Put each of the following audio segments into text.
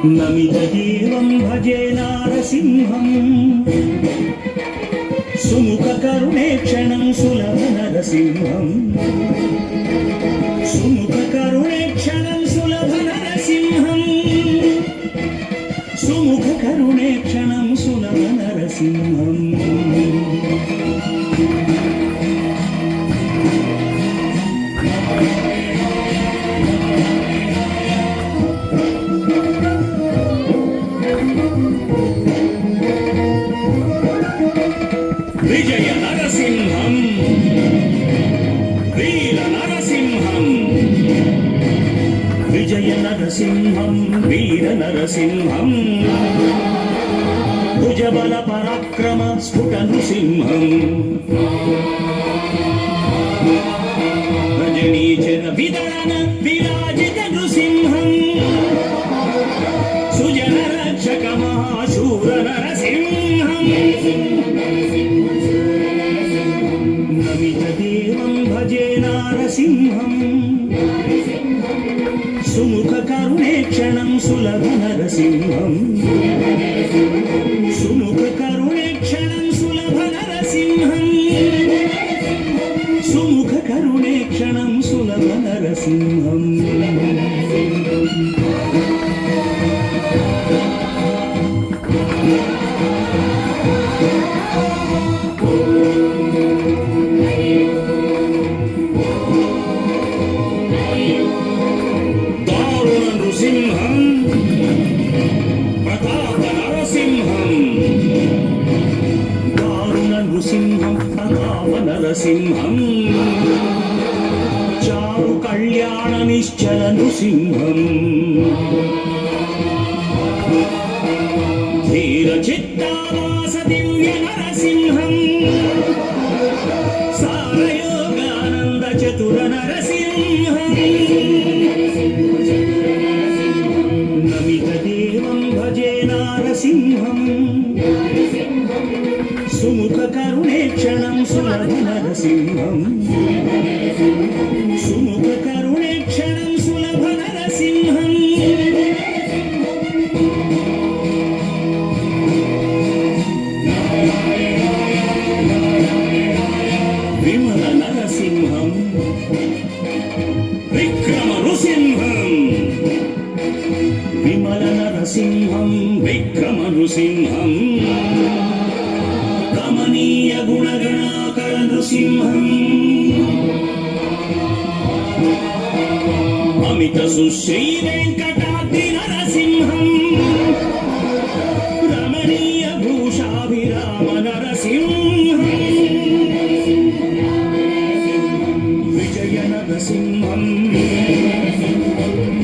నమితదేవం భజే నారసింహం సుముఖ కరుణేక్షణం సులభ నరసింహం సుముఖ కరుణేక్షణం సులభ నరసింహం సుముఖ కరుణేక్షణం సులభ నరసింహం విజయ నరసింహం వీర నరసింహం విజయ నరసింహం వీర నరసింహం భుజబల పరాక్రమ స్ఫుట నృసింహం రజనీచర విదళన విరాజిత నృసింహం సుజన రక్షక మహాశూర నరసింహం నమితదేవం భజే నారసింహం సుముఖ కరుణేక్షణం సులభ నరసింహం సుముఖ కరుణేక్షణం సులభ నరసింహం సుముఖ కరుణేక్షణం సులభ నరసింహం దారుణ నృసింహం ప్రతాప నరసింహం దారుణ నృసింహం ప్రతాప నరసింహం చారు కళ్యాణ నిశ్చల నృసింహం ధీర చిత్తావాస దివ్య నరసింహం సారయోగానంద చతుర నరసింహం నమితదేవం భజే నారసింహం సుముఖ కరుణేక్షణం సులభ నరసింహం సుముఖ కరుణేక్షణం సులభ నరసింహం విమల నరసింహం విక్రమ నృసింహం విమల నరసింహం విక్రమ నృసింహం రమణీయ గుణగణాకర నృసింహం అమిత సుశ్రీ వెంకటాద్రి నరసింహం రమణీయ భూషాభిరామ నరసింహం విజయ నరసింహం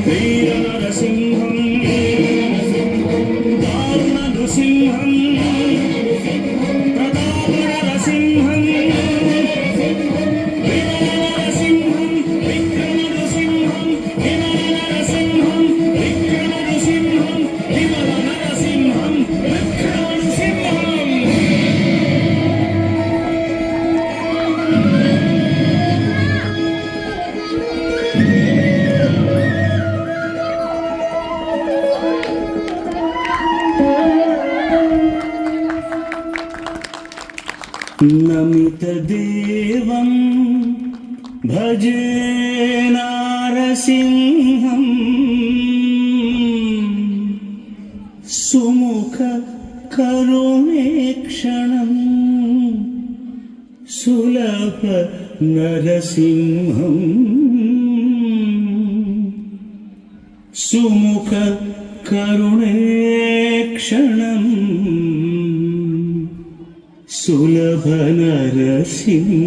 వీర నరసింహం దారుణ నృసింహం ప్రతాప నరసింహం విమల నరసింహం విక్రమ నృసింహం విమల నరసింహం విక్రమ నృసింహం విమల నరసింహం విక్రమ నృసింహం నమితదేవం భజే నారసింహం సుముఖ కరుణేక్షణం సులభ నరసింహం సుముఖ కరుణేక్షణం సులభ నరసింహం